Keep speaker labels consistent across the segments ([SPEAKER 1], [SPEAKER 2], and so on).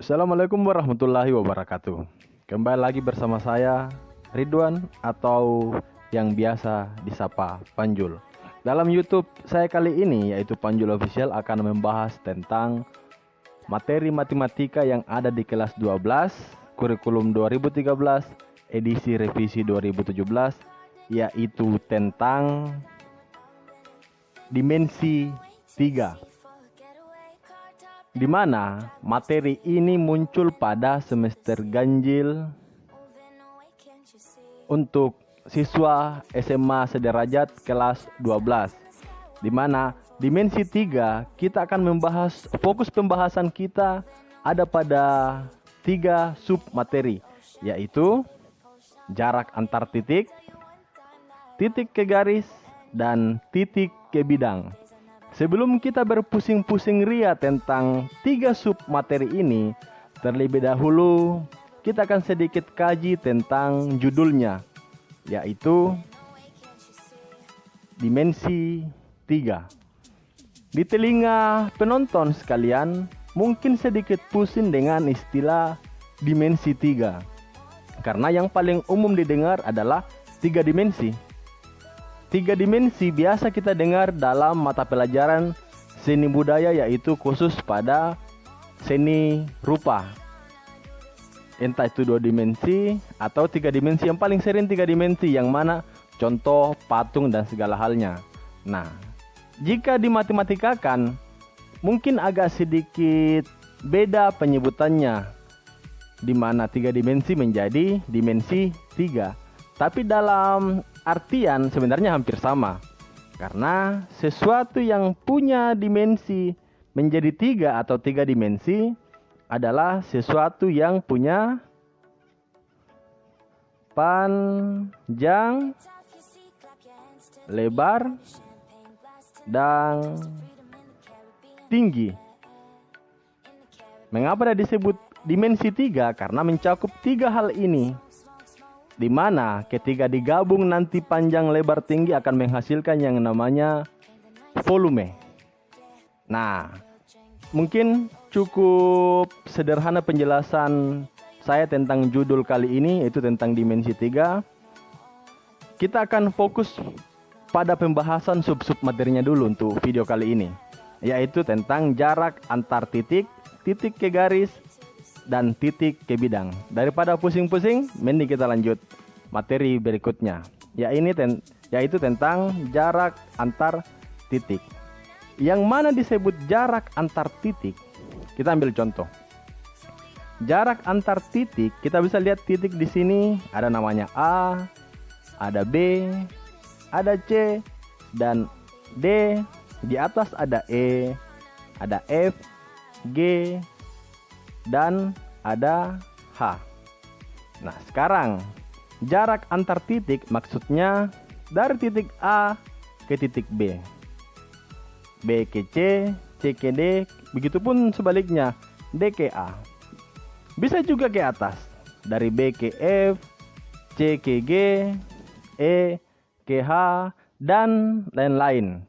[SPEAKER 1] Assalamualaikum warahmatullahi wabarakatuh. Kembali lagi bersama saya Ridwan atau yang biasa disapa Panjul. Dalam YouTube saya kali ini yaitu Panjul Official akan membahas tentang materi matematika yang ada di kelas 12 kurikulum 2013 edisi revisi 2017, yaitu tentang dimensi 3, di mana materi ini muncul pada semester ganjil untuk siswa SMA sederajat kelas 12, di mana dimensi 3 kita akan membahas, fokus pembahasan kita ada pada 3 sub materi, yaitu jarak antar titik, titik ke garis, dan titik ke bidang. Sebelum kita berpusing-pusing ria tentang 3 sub materi ini, terlebih dahulu kita akan sedikit kaji tentang judulnya, yaitu dimensi 3. Di telinga penonton sekalian mungkin sedikit pusing dengan istilah dimensi 3, karena yang paling umum didengar adalah 3 dimensi. 3 dimensi biasa kita dengar dalam mata pelajaran seni budaya, yaitu khusus pada seni rupa. Entah itu 2 dimensi atau 3 dimensi, yang paling sering 3 dimensi, yang mana contoh patung dan segala halnya. Nah, jika dimatematika mungkin agak sedikit beda penyebutannya, di mana 3 dimensi menjadi dimensi 3. Tapi dalam artian sebenarnya hampir sama, karena sesuatu yang punya dimensi menjadi 3 atau 3 dimensi adalah sesuatu yang punya panjang, lebar, dan tinggi. Mengapa disebut dimensi 3? Karena mencakup 3 hal ini, di mana ketika digabung nanti panjang, lebar, tinggi akan menghasilkan yang namanya volume. Nah, mungkin cukup sederhana penjelasan saya tentang judul kali ini, yaitu tentang dimensi 3. Kita akan fokus pada pembahasan sub-sub materinya dulu untuk video kali ini, yaitu tentang jarak antar titik, titik ke garis, dan titik ke bidang. Daripada pusing-pusing, mending kita lanjut materi berikutnya, yaitu tentang jarak antar titik. Yang mana disebut jarak antar titik? Kita ambil contoh. Jarak antar titik, kita bisa lihat titik di sini ada namanya A, ada B, ada C, dan D. Di atas ada E, ada F, G, dan ada H. Nah, sekarang jarak antar titik maksudnya dari titik A ke titik B, B ke C, C ke D, begitupun sebaliknya D ke A. Bisa juga ke atas, dari B ke F, C ke G, E ke H, dan lain-lain.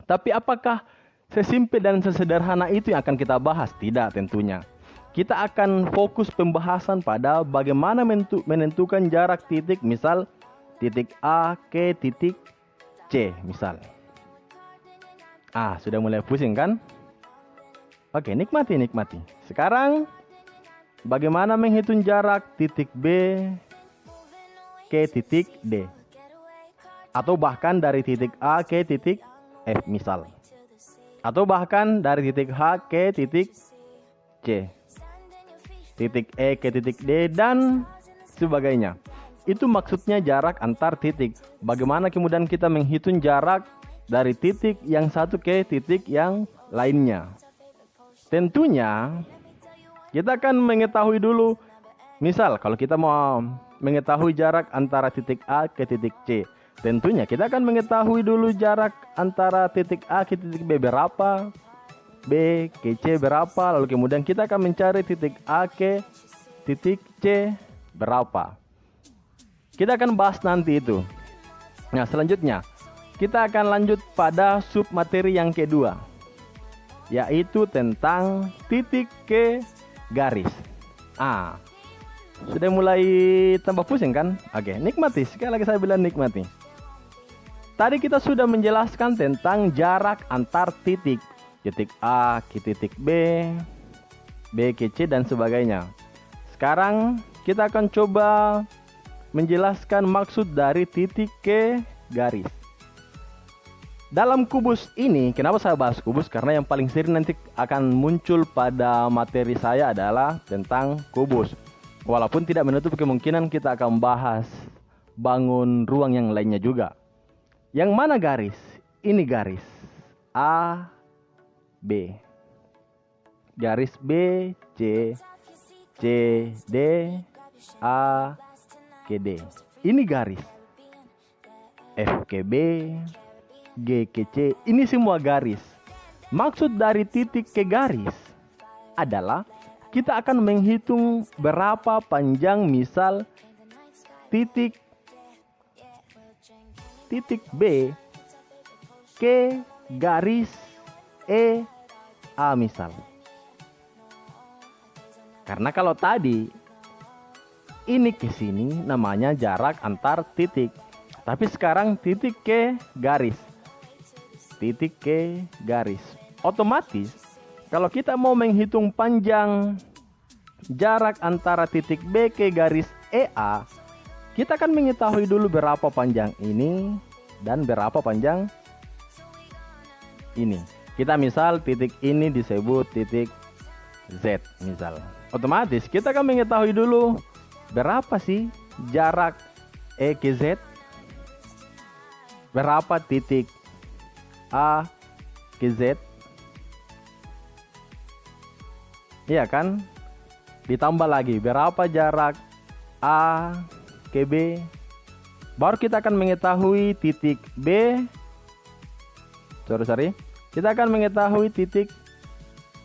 [SPEAKER 1] Tapi apakah sesimpel dan sesederhana itu yang akan kita bahas? Tidak, tentunya. Kita akan fokus pembahasan pada bagaimana menentukan jarak titik, misal titik A ke titik C, misal. Sudah mulai pusing kan? Oke, nikmati. Sekarang, bagaimana menghitung jarak titik B ke titik D? Atau bahkan dari titik A ke titik F, misal. Atau bahkan dari titik H ke titik C, titik E ke titik D, dan sebagainya. Itu maksudnya jarak antar titik. Bagaimana kemudian kita menghitung jarak dari titik yang satu ke titik yang lainnya? Tentunya kita akan mengetahui dulu, misal kalau kita mau mengetahui jarak antara titik A ke titik C, tentunya kita akan mengetahui dulu jarak antara titik A ke titik B berapa, B ke C berapa, lalu kemudian kita akan mencari titik A ke titik C berapa. Kita akan bahas nanti itu. Nah, selanjutnya kita akan lanjut pada sub materi yang kedua, yaitu tentang titik ke garis. Sudah mulai tambah pusing kan? Oke, nikmati. Sekali lagi saya bilang nikmati. Tadi kita sudah menjelaskan tentang jarak antar titik. Titik A ke titik B, B ke C dan sebagainya. Sekarang kita akan coba menjelaskan maksud dari titik ke garis. Dalam kubus ini, kenapa saya bahas kubus? Karena yang paling sering nanti akan muncul pada materi saya adalah tentang kubus. Walaupun tidak menutup kemungkinan kita akan bahas bangun ruang yang lainnya juga. Yang mana garis? Ini garis A, B. Garis B, C, C, D, A, ke D. Ini garis F ke B, G ke C. Ini semua garis. Maksud dari titik ke garis adalah kita akan menghitung berapa panjang, misal titik B ke garis E A misal. Karena kalau tadi ini ke sini namanya jarak antar titik. Tapi sekarang titik ke garis. Titik ke garis. Otomatis kalau kita mau menghitung panjang jarak antara titik B ke garis EA, kita akan mengetahui dulu berapa panjang ini dan berapa panjang ini. Kita misal titik ini disebut titik Z misal. Otomatis kita akan mengetahui dulu berapa sih jarak E ke Z, berapa titik A ke Z. Iya kan? Ditambah lagi berapa jarak A ke B. Baru kita akan mengetahui titik B. Kita akan mengetahui titik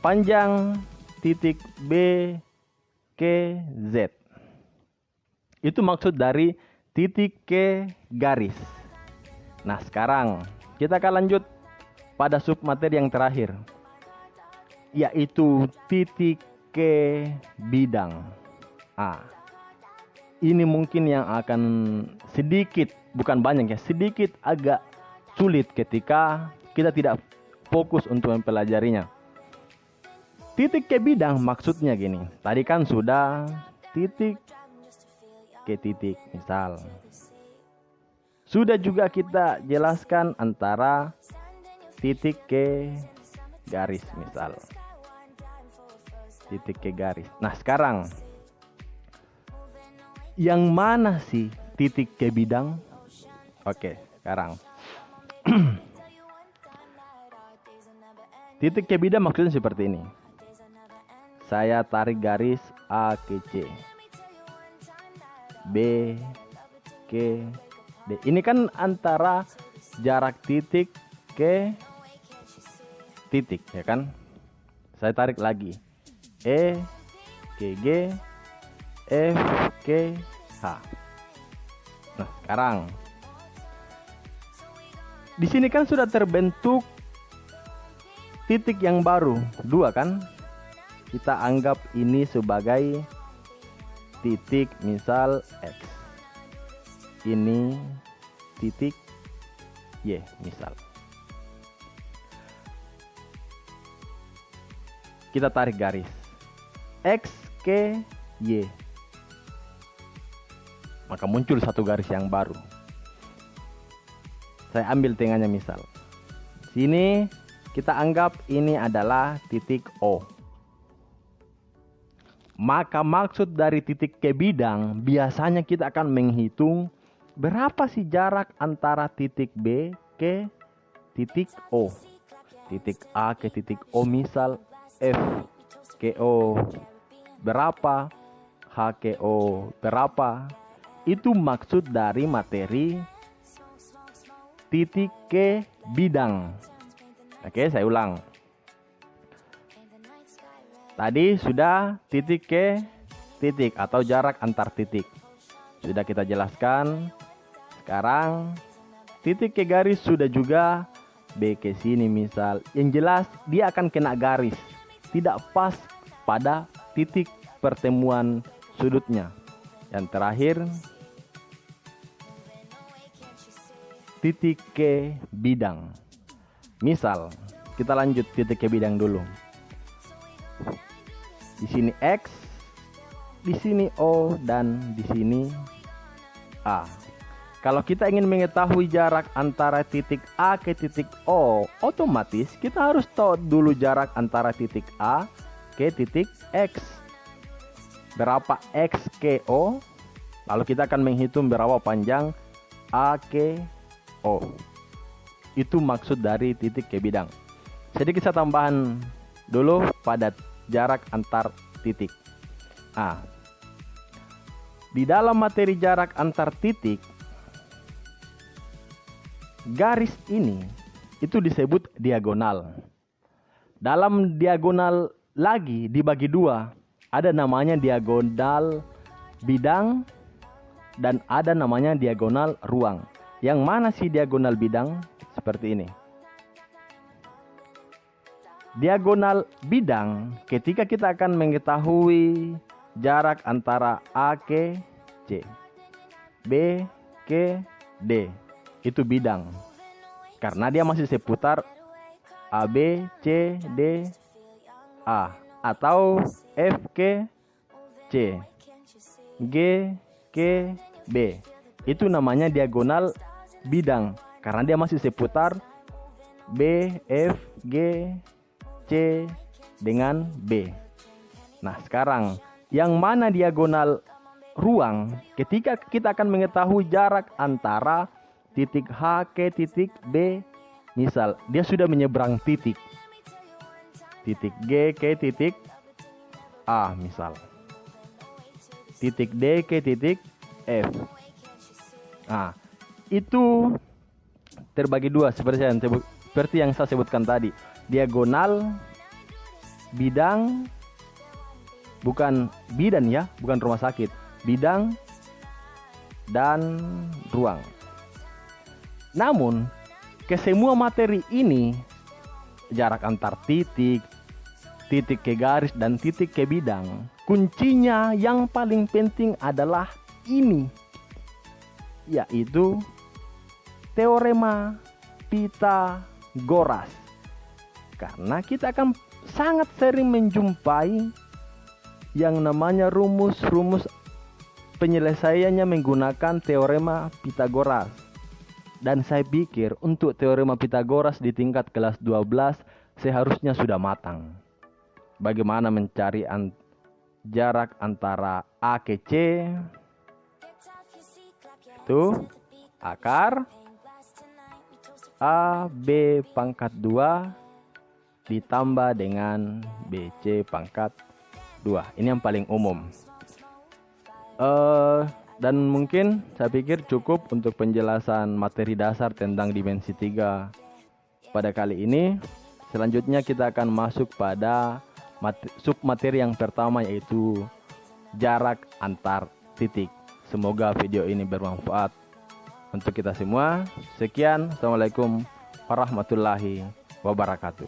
[SPEAKER 1] panjang titik B ke Z. Itu maksud dari titik ke garis. Nah, sekarang kita akan lanjut pada submateri yang terakhir, yaitu titik ke bidang. Ini mungkin yang akan sedikit, bukan banyak ya, sedikit agak sulit ketika kita tidak fokus untuk mempelajarinya. Titik ke bidang maksudnya gini. Tadi kan sudah titik ke titik misal. Sudah juga kita jelaskan antara titik ke garis misal. Titik ke garis. Nah, sekarang yang mana sih titik ke bidang? Oke, sekarang titik ke bidang maksudnya seperti ini. Saya tarik garis A ke C, B ke D. Ini kan antara jarak titik ke titik, ya kan? Saya tarik lagi. E ke G, F ke H. Nah, sekarang di sini kan sudah terbentuk titik yang baru, 2 kan? Kita anggap ini sebagai titik misal X. Ini titik Y misal. Kita tarik garis X ke Y. Maka muncul satu garis yang baru. Saya ambil tengahnya misal. Sini kita anggap ini adalah titik O. Maka maksud dari titik ke bidang, biasanya kita akan menghitung berapa sih jarak antara titik B ke titik O. Titik A ke titik O misal F ke O berapa, H ke O berapa. Itu maksud dari materi titik ke bidang. Oke, saya ulang. Tadi sudah titik ke titik atau jarak antar titik. Sudah kita jelaskan. Sekarang titik ke garis sudah juga. B ke sini misal. Yang jelas dia akan kena garis. Tidak pas pada titik pertemuan sudutnya. Yang terakhir, titik ke bidang. Misal, kita lanjut titik ke bidang dulu. Di sini X, di sini O, dan di sini A. Kalau kita ingin mengetahui jarak antara titik A ke titik O, otomatis kita harus tahu dulu jarak antara titik A ke titik X. Berapa X ke O, lalu kita akan menghitung berapa panjang A ke O. Itu maksud dari titik ke bidang. Sedikit saya tambahan dulu pada jarak antar titik. Di dalam materi jarak antar titik, garis ini itu disebut diagonal. Dalam diagonal lagi dibagi dua, ada namanya diagonal bidang dan ada namanya diagonal ruang. Yang mana sih diagonal bidang? Seperti ini. Diagonal bidang ketika kita akan mengetahui jarak antara A ke C, B ke D. Itu bidang. Karena dia masih seputar AB, C, D, A. Atau F ke C, G ke B. Itu namanya diagonal bidang. Karena dia masih seputar B, F, G, C dengan B. Nah, sekarang yang mana diagonal ruang? Ketika kita akan mengetahui jarak antara titik H ke titik B, misal dia sudah menyeberang titik G ke titik A, misal titik D ke titik F. Nah, itu terbagi dua seperti yang saya sebutkan tadi. Diagonal bidang, bukan bidan ya, bukan rumah sakit. Bidang dan ruang. Namun, ke semua materi ini, jarak antar titik, titik ke garis, dan titik ke bidang, kuncinya yang paling penting adalah ini, yaitu teorema Pitagoras. Karena kita akan sangat sering menjumpai yang namanya rumus-rumus penyelesaiannya menggunakan teorema Pitagoras. Dan saya pikir untuk teorema Pitagoras di tingkat kelas 12 seharusnya sudah matang. Bagaimana mencari jarak antara A ke C? Itu akar AB pangkat 2 ditambah dengan BC pangkat 2. Ini yang paling umum. Dan mungkin saya pikir cukup untuk penjelasan materi dasar tentang dimensi 3 pada kali ini. Selanjutnya kita akan masuk pada submateri yang pertama, yaitu jarak antar titik. Semoga video ini bermanfaat untuk kita semua. Sekian, assalamualaikum warahmatullahi wabarakatuh.